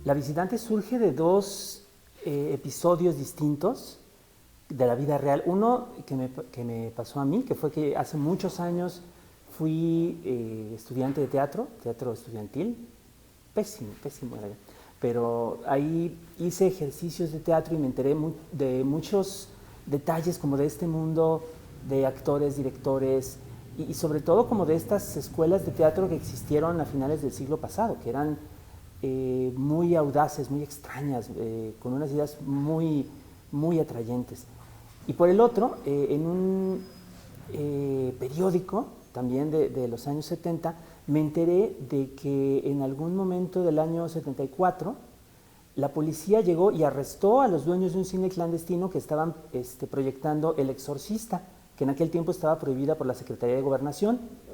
La Visitante surge de dos episodios distintos de la vida real. Uno que me pasó a mí, que fue que hace muchos años fui estudiante de teatro estudiantil, pésimo era yo. Pero ahí hice ejercicios de teatro y me enteré de muchos detalles como de este mundo de actores, directores y sobre todo como de estas escuelas de teatro que existieron a finales del siglo pasado, que eran muy audaces, muy extrañas, con unas ideas muy atrayentes. Y por el otro, en un periódico también de los años 70, me enteré de que en algún momento del año 74 la policía llegó y arrestó a los dueños de un cine clandestino que estaban proyectando El Exorcista, que en aquel tiempo estaba prohibida por la Secretaría de Gobernación.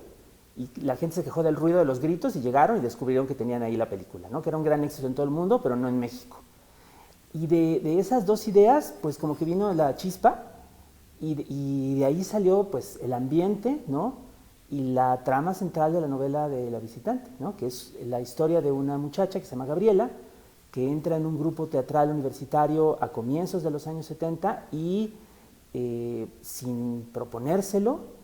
Y la gente se quejó del ruido de los gritos y llegaron y descubrieron que tenían ahí la película, ¿no? Que era un gran éxito en todo el mundo, pero no en México. Y de esas dos ideas, pues como que vino la chispa y de ahí salió pues el ambiente, ¿no? Y la trama central de la novela de La Visitante, ¿no? Que es la historia de una muchacha que se llama Gabriela, que entra en un grupo teatral universitario a comienzos de los años 70 y sin proponérselo,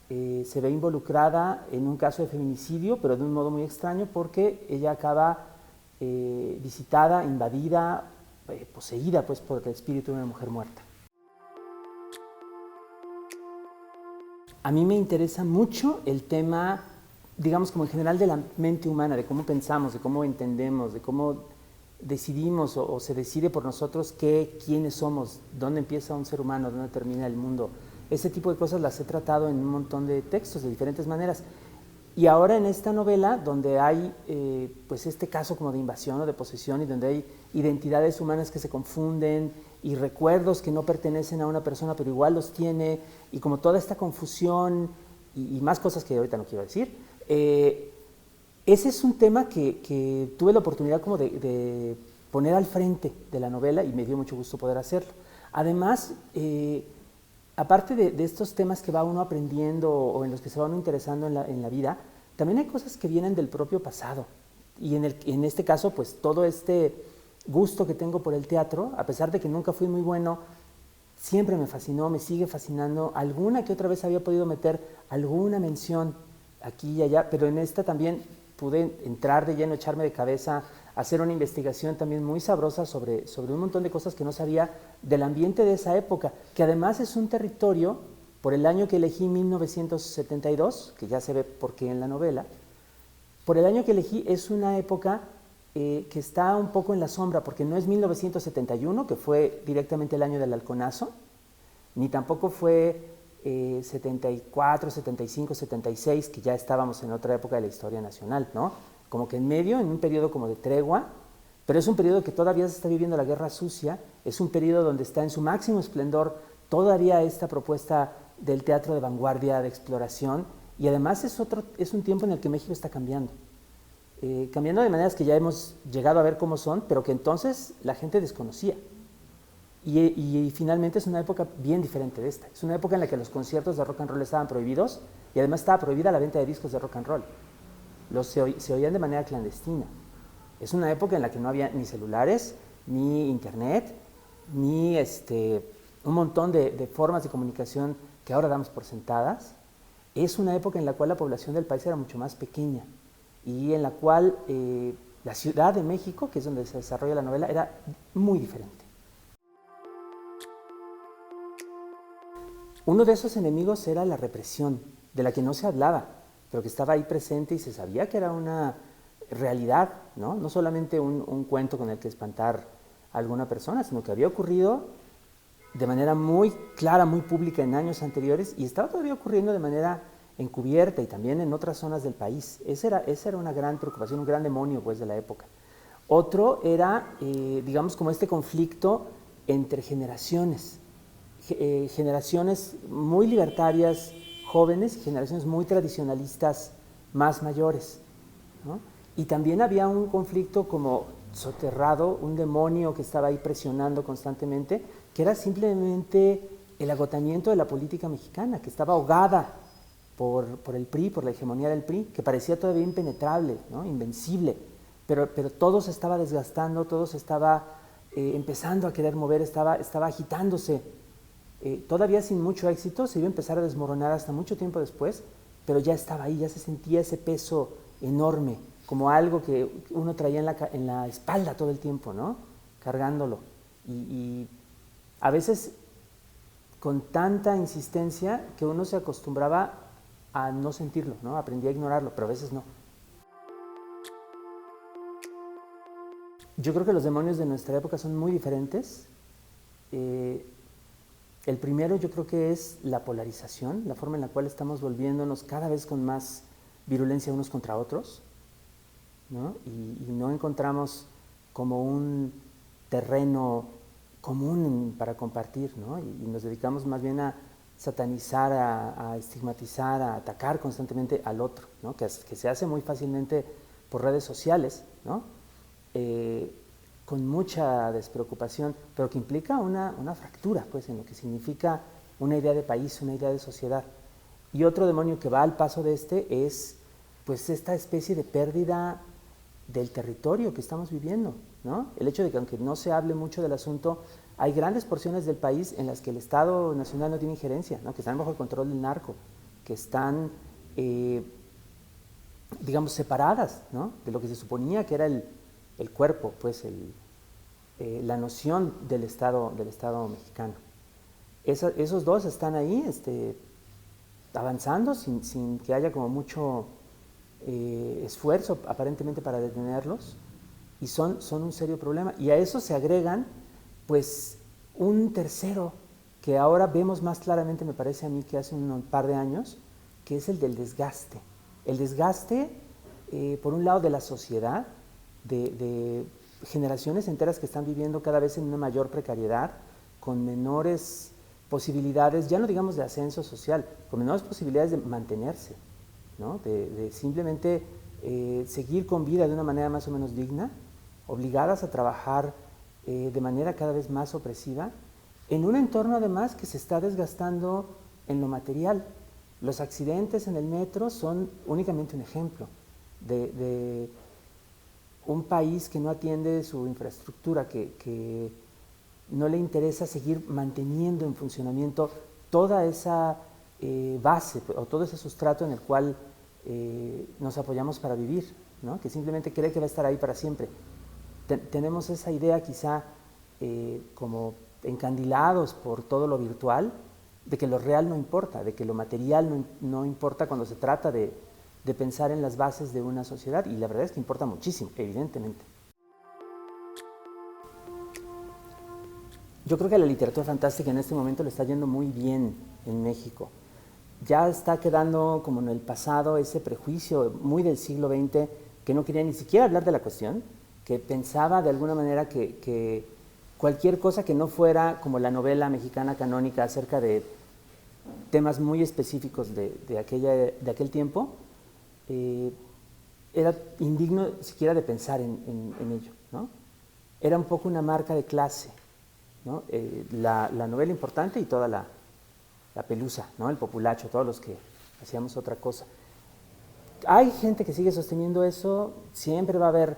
se ve involucrada en un caso de feminicidio, pero de un modo muy extraño porque ella acaba visitada, invadida, poseída pues, por el espíritu de una mujer muerta. A mí me interesa mucho el tema, digamos como en general de la mente humana, de cómo pensamos, de cómo entendemos, de cómo decidimos o se decide por nosotros quiénes somos, dónde empieza un ser humano, dónde termina el mundo. Ese tipo de cosas las he tratado en un montón de textos de diferentes maneras. Y ahora en esta novela, donde hay pues este caso como de invasión o de posesión y donde hay identidades humanas que se confunden y recuerdos que no pertenecen a una persona pero igual los tiene y como toda esta confusión y más cosas que ahorita no quiero decir, ese es un tema que tuve la oportunidad como de poner al frente de la novela y me dio mucho gusto poder hacerlo. Además, aparte de estos temas que va uno aprendiendo o en los que se va uno interesando en la vida, también hay cosas que vienen del propio pasado. Y en este caso, pues todo este gusto que tengo por el teatro, a pesar de que nunca fui muy bueno, siempre me fascinó, me sigue fascinando. Alguna que otra vez había podido meter alguna mención aquí y allá, pero en esta también pude entrar de lleno, echarme de cabeza, hacer una investigación también muy sabrosa sobre un montón de cosas que no sabía del ambiente de esa época, que además es un territorio, por el año que elegí, 1972, que ya se ve por qué en la novela, por el año que elegí es una época que está un poco en la sombra, porque no es 1971, que fue directamente el año del halconazo, ni tampoco fue 74, 75, 76, que ya estábamos en otra época de la historia nacional, ¿no? Como que en medio, en un periodo como de tregua, pero es un periodo que todavía se está viviendo la Guerra Sucia, es un periodo donde está en su máximo esplendor todavía esta propuesta del teatro de vanguardia, de exploración, y además es un tiempo en el que México está cambiando. Cambiando de maneras que ya hemos llegado a ver cómo son, pero que entonces la gente desconocía. Y finalmente es una época bien diferente de esta. Es una época en la que los conciertos de rock and roll estaban prohibidos y además estaba prohibida la venta de discos de rock and roll. Se oían de manera clandestina. Es una época en la que no había ni celulares, ni internet, ni un montón de formas de comunicación que ahora damos por sentadas. Es una época en la cual la población del país era mucho más pequeña y en la cual la Ciudad de México, que es donde se desarrolla la novela, era muy diferente. Uno de esos enemigos era la represión, de la que no se hablaba, pero que estaba ahí presente y se sabía que era una realidad, ¿no? No solamente un cuento con el que espantar a alguna persona, sino que había ocurrido de manera muy clara, muy pública en años anteriores y estaba todavía ocurriendo de manera encubierta y también en otras zonas del país. Esa era una gran preocupación, un gran demonio pues, de la época. Otro era, digamos, como este conflicto entre generaciones. Generaciones muy libertarias, jóvenes, y generaciones muy tradicionalistas, más mayores, ¿no? Y también había un conflicto como soterrado, un demonio que estaba ahí presionando constantemente, que era simplemente el agotamiento de la política mexicana, que estaba ahogada por el PRI, por la hegemonía del PRI, que parecía todavía impenetrable, ¿no? Invencible. pero todo se estaba desgastando, todo se estaba empezando a querer mover, estaba agitándose. Todavía sin mucho éxito, se iba a empezar a desmoronar hasta mucho tiempo después, pero ya estaba ahí, ya se sentía ese peso enorme, como algo que uno traía en la espalda todo el tiempo, ¿no? Cargándolo. Y a veces con tanta insistencia que uno se acostumbraba a no sentirlo, ¿no? Aprendí a ignorarlo, pero a veces no. Yo creo que los demonios de nuestra época son muy diferentes. El primero yo creo que es la polarización, la forma en la cual estamos volviéndonos cada vez con más virulencia unos contra otros, ¿no? Y no encontramos como un terreno común para compartir, ¿no? Y nos dedicamos más bien a satanizar, a estigmatizar, a atacar constantemente al otro, ¿no? Que se hace muy fácilmente por redes sociales, ¿no? Con mucha despreocupación, pero que implica una fractura, pues, en lo que significa una idea de país, una idea de sociedad. Y otro demonio que va al paso de este es, pues, esta especie de pérdida del territorio que estamos viviendo, ¿no? El hecho de que, aunque no se hable mucho del asunto, hay grandes porciones del país en las que el Estado Nacional no tiene injerencia, ¿no? Que están bajo el control del narco, que están, digamos, separadas, ¿no? De lo que se suponía que era el cuerpo, pues la noción del Estado mexicano. Esos dos están ahí avanzando sin que haya como mucho esfuerzo aparentemente para detenerlos, y son un serio problema. Y a eso se agregan pues un tercero que ahora vemos más claramente, me parece a mí, que hace un par de años, que es el del desgaste. El desgaste, por un lado, de la sociedad, de generaciones enteras que están viviendo cada vez en una mayor precariedad, con menores posibilidades, ya no digamos de ascenso social, con menores posibilidades de mantenerse, ¿no? De simplemente seguir con vida de una manera más o menos digna, obligadas a trabajar de manera cada vez más opresiva, en un entorno además que se está desgastando en lo material. Los accidentes en el metro son únicamente un ejemplo de un país que no atiende su infraestructura, que no le interesa seguir manteniendo en funcionamiento toda esa base o todo ese sustrato en el cual nos apoyamos para vivir, ¿no? Que simplemente cree que va a estar ahí para siempre. Tenemos esa idea quizá como encandilados por todo lo virtual, de que lo real no importa, de que lo material no importa cuando se trata de pensar en las bases de una sociedad, y la verdad es que importa muchísimo, evidentemente. Yo creo que la literatura fantástica en este momento le está yendo muy bien en México. Ya está quedando como en el pasado ese prejuicio muy del siglo XX que no quería ni siquiera hablar de la cuestión, que pensaba de alguna manera que cualquier cosa que no fuera como la novela mexicana canónica acerca de temas muy específicos de aquel tiempo, era indigno siquiera de pensar en ello, ¿no? Era un poco una marca de clase, ¿no? La novela importante y toda la pelusa, ¿no? El populacho, todos los que hacíamos otra cosa. Hay gente que sigue sosteniendo eso, siempre va a haber,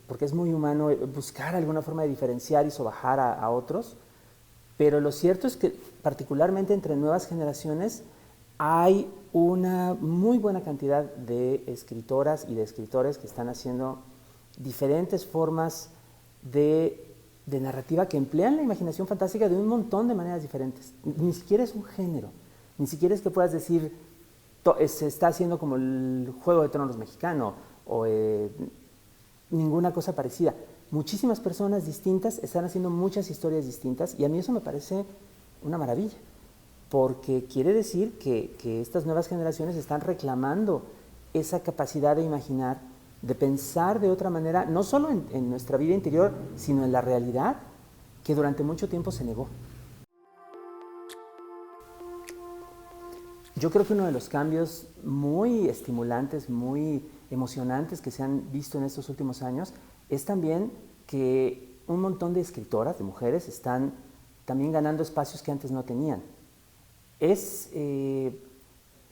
porque es muy humano buscar alguna forma de diferenciar y sobajar a otros, pero lo cierto es que particularmente entre nuevas generaciones hay una muy buena cantidad de escritoras y de escritores que están haciendo diferentes formas de narrativa que emplean la imaginación fantástica de un montón de maneras diferentes. Ni siquiera es un género, ni siquiera es que puedas decir se está haciendo como el Juego de Tronos mexicano o ninguna cosa parecida. Muchísimas personas distintas están haciendo muchas historias distintas, y a mí eso me parece una maravilla, porque quiere decir que estas nuevas generaciones están reclamando esa capacidad de imaginar, de pensar de otra manera, no solo en nuestra vida interior, sino en la realidad que durante mucho tiempo se negó. Yo creo que uno de los cambios muy estimulantes, muy emocionantes que se han visto en estos últimos años es también que un montón de escritoras, de mujeres, están también ganando espacios que antes no tenían. Es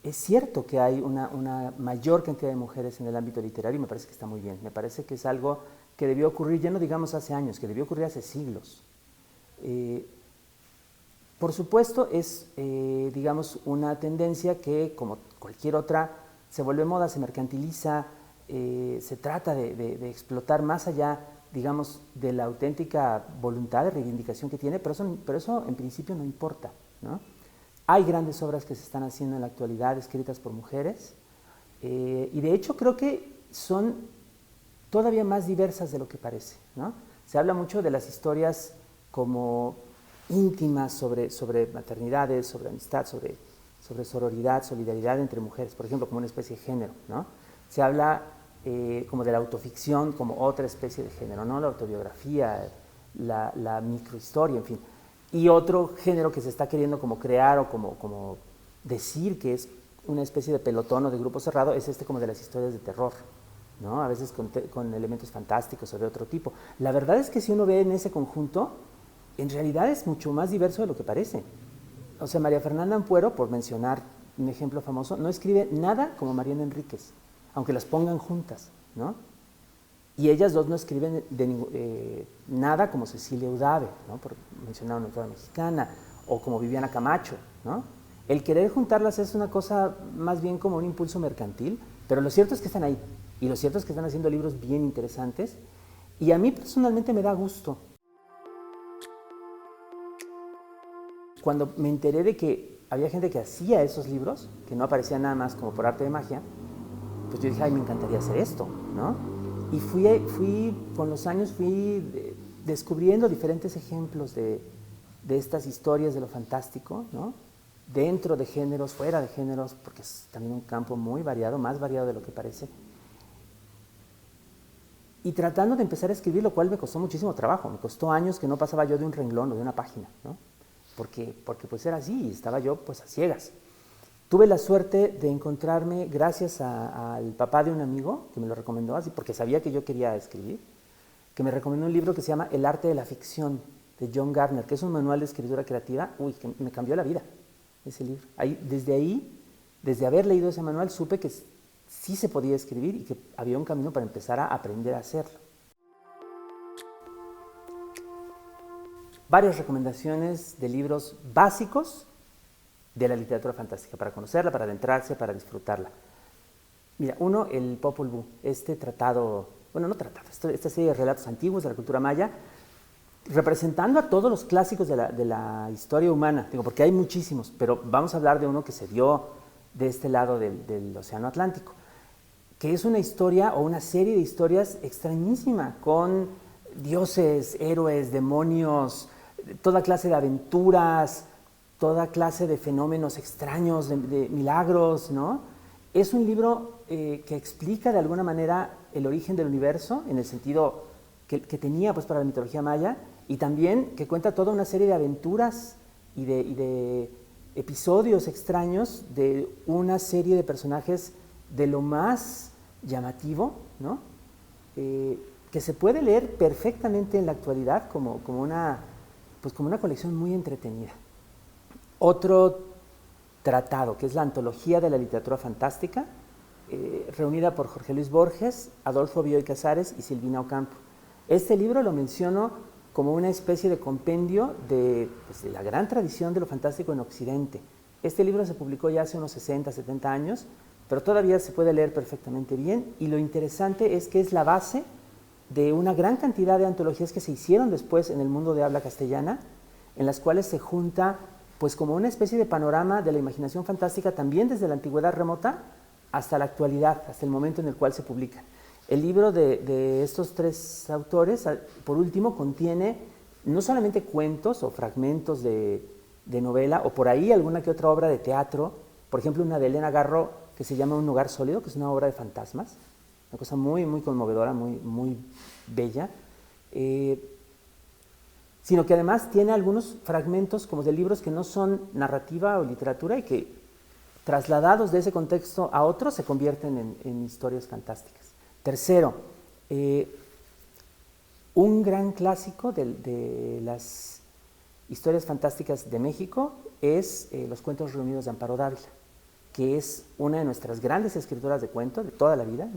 es cierto que hay una mayor cantidad de mujeres en el ámbito literario y me parece que está muy bien. Me parece que es algo que debió ocurrir, ya no digamos hace años, que debió ocurrir hace siglos. Por supuesto, es, digamos, una tendencia que, como cualquier otra, se vuelve moda, se mercantiliza, se trata de explotar más allá, digamos, de la auténtica voluntad de reivindicación que tiene, pero eso en principio no importa, ¿no? Hay grandes obras que se están haciendo en la actualidad, escritas por mujeres, y de hecho creo que son todavía más diversas de lo que parece, ¿no? Se habla mucho de las historias como íntimas sobre maternidades, sobre amistad, sobre sororidad, solidaridad entre mujeres, por ejemplo, como una especie de género, ¿no? Se habla como de la autoficción como otra especie de género, ¿no? La autobiografía, la microhistoria, en fin. Y otro género que se está queriendo como crear o como decir que es una especie de pelotón o de grupo cerrado es como de las historias de terror, ¿no? A veces con elementos fantásticos o de otro tipo. La verdad es que si uno ve en ese conjunto, en realidad es mucho más diverso de lo que parece. O sea, María Fernanda Ampuero, por mencionar un ejemplo famoso, no escribe nada como Mariana Enríquez, aunque las pongan juntas, ¿no? Y ellas dos no escriben nada como Cecilia Udave, ¿no? Por mencionar una autora mexicana, o como Viviana Camacho, ¿no? El querer juntarlas es una cosa más bien como un impulso mercantil, pero lo cierto es que están ahí, y lo cierto es que están haciendo libros bien interesantes, y a mí personalmente me da gusto. Cuando me enteré de que había gente que hacía esos libros, que no aparecía nada más como por arte de magia, pues yo dije, ay, me encantaría hacer esto, ¿no? Y con los años fui descubriendo diferentes ejemplos de estas historias de lo fantástico, ¿no? Dentro de géneros, fuera de géneros, porque es también un campo muy variado, más variado de lo que parece. Y tratando de empezar a escribir, lo cual me costó muchísimo trabajo, me costó años que no pasaba yo de un renglón o de una página, ¿no? Porque pues era así, estaba yo pues a ciegas. Tuve la suerte de encontrarme, gracias al papá de un amigo, que me lo recomendó así, porque sabía que yo quería escribir, que me recomendó un libro que se llama El arte de la ficción, de John Gardner, que es un manual de escritura creativa. Uy, que me cambió la vida, ese libro. Desde haber leído ese manual, supe que sí se podía escribir y que había un camino para empezar a aprender a hacerlo. Varias recomendaciones de libros básicos de la literatura fantástica, para conocerla, para adentrarse, para disfrutarla. Mira, uno, el Popol Vuh, esta serie de relatos antiguos de la cultura maya, representando a todos los clásicos de la historia humana, digo, porque hay muchísimos, pero vamos a hablar de uno que se dio de este lado del Océano Atlántico, que es una historia o una serie de historias extrañísima, con dioses, héroes, demonios, toda clase de aventuras, toda clase de fenómenos extraños, de milagros, ¿no? Es un libro que explica de alguna manera el origen del universo, en el sentido que tenía pues, para la mitología maya, y también que cuenta toda una serie de aventuras y de episodios extraños de una serie de personajes de lo más llamativo, ¿no? Que se puede leer perfectamente en la actualidad como una colección muy entretenida. Otro tratado, que es la Antología de la Literatura Fantástica, reunida por Jorge Luis Borges, Adolfo Bioy Casares y Silvina Ocampo. Este libro lo menciono como una especie de compendio de la gran tradición de lo fantástico en Occidente. Este libro se publicó ya hace unos 60, 70 años, pero todavía se puede leer perfectamente bien, y lo interesante es que es la base de una gran cantidad de antologías que se hicieron después en el mundo de habla castellana, en las cuales se junta pues como una especie de panorama de la imaginación fantástica también desde la antigüedad remota hasta la actualidad, hasta el momento en el cual se publica. El libro de estos tres autores, por último, contiene no solamente cuentos o fragmentos de novela, o por ahí alguna que otra obra de teatro, por ejemplo una de Elena Garro que se llama Un lugar sólido, que es una obra de fantasmas, una cosa muy, muy conmovedora, muy, muy bella, sino que además tiene algunos fragmentos como de libros que no son narrativa o literatura y que trasladados de ese contexto a otros se convierten en historias fantásticas. Tercero, un gran clásico de las historias fantásticas de México es Los cuentos reunidos de Amparo Dávila, que es una de nuestras grandes escritoras de cuento de toda la vida,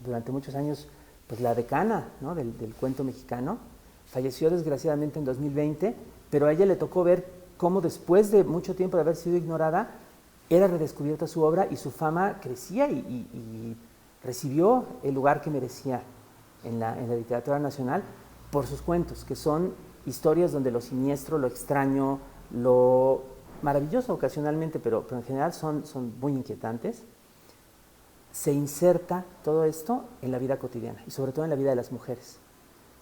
durante muchos años pues la decana, ¿no?, del cuento mexicano. Falleció desgraciadamente en 2020, pero a ella le tocó ver cómo después de mucho tiempo de haber sido ignorada, era redescubierta su obra y su fama crecía y recibió el lugar que merecía en la literatura nacional por sus cuentos, que son historias donde lo siniestro, lo extraño, lo maravilloso ocasionalmente, pero en general son muy inquietantes. Se inserta todo esto en la vida cotidiana y sobre todo en la vida de las mujeres.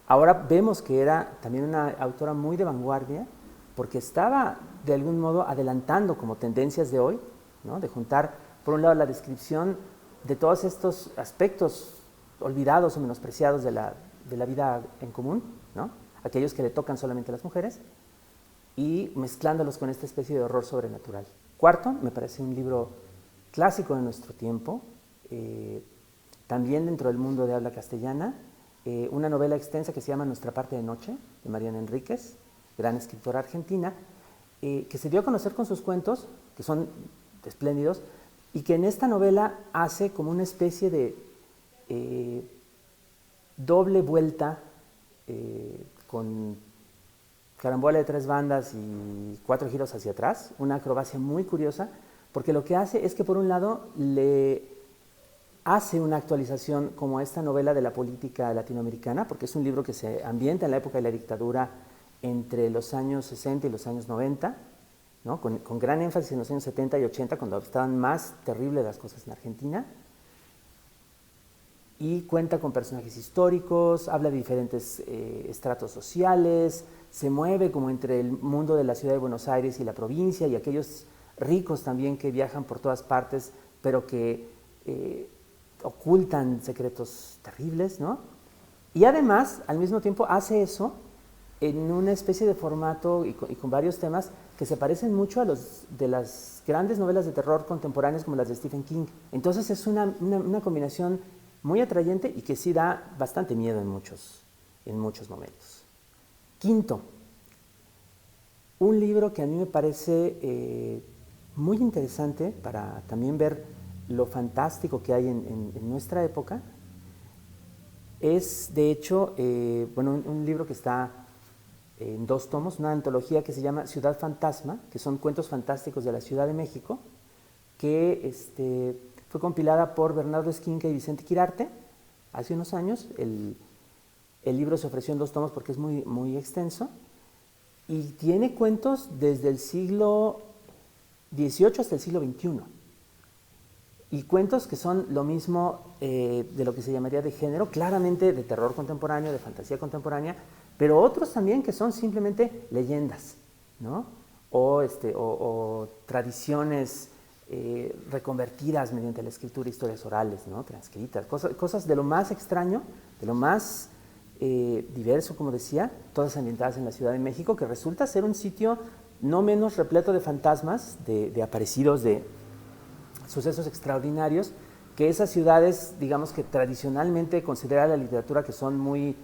Ahora vemos que era también una autora muy de vanguardia porque estaba de algún modo adelantando como tendencias de hoy, ¿no?, de juntar por un lado la descripción de todos estos aspectos olvidados o menospreciados de la vida en común, ¿no?, aquellos que le tocan solamente a las mujeres, y mezclándolos con esta especie de horror sobrenatural. Cuarto, me parece un libro clásico de nuestro tiempo, también dentro del mundo de habla castellana, una novela extensa que se llama Nuestra parte de noche, de Mariana Enríquez, gran escritora argentina, que se dio a conocer con sus cuentos, que son espléndidos, y que en esta novela hace como una especie de doble vuelta con carambola de 3 bandas y 4 giros hacia atrás, una acrobacia muy curiosa, porque lo que hace es que por un lado le hace una actualización como esta novela de la política latinoamericana, porque es un libro que se ambienta en la época de la dictadura entre los años 60 y los años 90, ¿no?, con gran énfasis en los años 70 y 80, cuando estaban más terribles las cosas en Argentina, y cuenta con personajes históricos, habla de diferentes estratos sociales, se mueve como entre el mundo de la ciudad de Buenos Aires y la provincia, y aquellos ricos también que viajan por todas partes, pero que ocultan secretos terribles, ¿no? Y además, al mismo tiempo, hace eso en una especie de formato y con varios temas que se parecen mucho a los de las grandes novelas de terror contemporáneas como las de Stephen King. Entonces es una combinación muy atrayente y que sí da bastante miedo en muchos momentos. Quinto, un libro que a mí me parece muy interesante para también ver lo fantástico que hay en nuestra época, es de hecho un libro que está en 2 tomos, una antología que se llama Ciudad Fantasma, que son cuentos fantásticos de la Ciudad de México, que fue compilada por Bernardo Esquinca y Vicente Quirarte hace unos años. El libro se ofreció en 2 tomos porque es muy, muy extenso y tiene cuentos desde el siglo XVIII hasta el siglo XXI. Y cuentos que son lo mismo de lo que se llamaría de género, claramente de terror contemporáneo, de fantasía contemporánea, pero otros también que son simplemente leyendas, ¿no?, o tradiciones reconvertidas mediante la escritura, historias orales, ¿no?, transcritas, cosas de lo más extraño, de lo más diverso, como decía, todas ambientadas en la Ciudad de México, que resulta ser un sitio no menos repleto de fantasmas, de aparecidos, de sucesos extraordinarios, que esas ciudades, digamos que tradicionalmente considera la literatura que son muy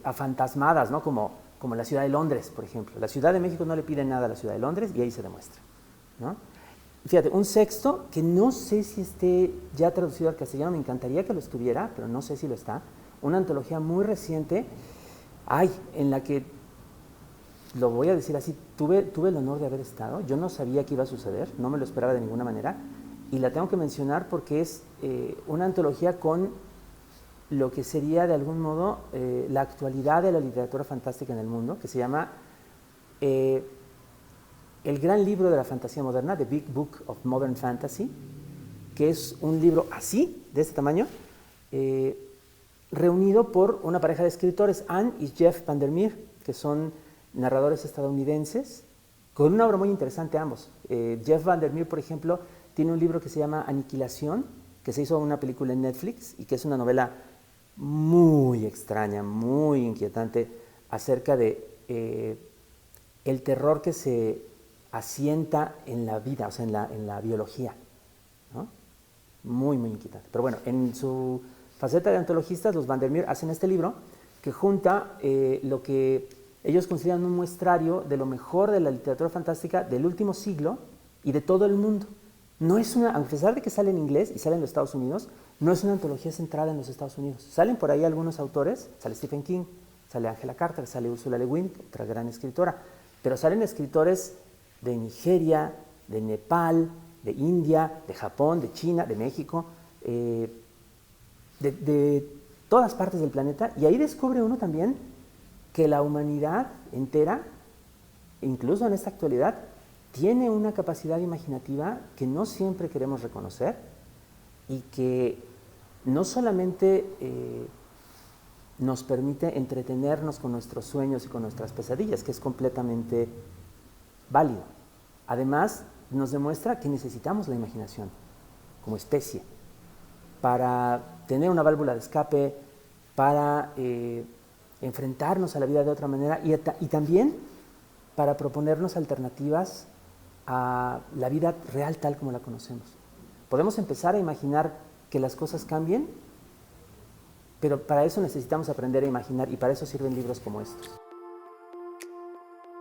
afantasmadas, ¿no?, como la ciudad de Londres, por ejemplo. La Ciudad de México no le pide nada a la ciudad de Londres y ahí se demuestra, ¿no? Fíjate, un sexto que no sé si esté ya traducido al castellano, me encantaría que lo estuviera, pero no sé si lo está, una antología muy reciente, en la que, lo voy a decir así, tuve el honor de haber estado, yo no sabía que iba a suceder, no me lo esperaba de ninguna manera, y la tengo que mencionar porque es una antología con lo que sería de algún modo la actualidad de la literatura fantástica en el mundo, que se llama El gran libro de la fantasía moderna, The Big Book of Modern Fantasy, que es un libro así, de este tamaño, reunido por una pareja de escritores, Anne y Jeff Vandermeer, que son narradores estadounidenses, con una obra muy interesante ambos. Jeff Vandermeer, por ejemplo, tiene un libro que se llama Aniquilación, que se hizo una película en Netflix y que es una novela muy extraña, muy inquietante, acerca de el terror que se asienta en la vida, o sea, en la biología, ¿no? Muy, muy inquietante. Pero bueno, en su faceta de antologistas, los Vandermeer hacen este libro que junta lo que ellos consideran un muestrario de lo mejor de la literatura fantástica del último siglo y de todo el mundo. No es una, a pesar de que sale en inglés y sale en los Estados Unidos, no es una antología centrada en los Estados Unidos. Salen por ahí algunos autores, sale Stephen King, sale Angela Carter, sale Ursula Le Guin, otra gran escritora, pero salen escritores de Nigeria, de Nepal, de India, de Japón, de China, de México, de todas partes del planeta, y ahí descubre uno también que la humanidad entera, incluso en esta actualidad, tiene una capacidad imaginativa que no siempre queremos reconocer y que no solamente nos permite entretenernos con nuestros sueños y con nuestras pesadillas, que es completamente válido. Además, nos demuestra que necesitamos la imaginación como especie para tener una válvula de escape, para enfrentarnos a la vida de otra manera y también para proponernos alternativas a la vida real tal como la conocemos. Podemos empezar a imaginar que las cosas cambien, pero para eso necesitamos aprender a imaginar y para eso sirven libros como estos.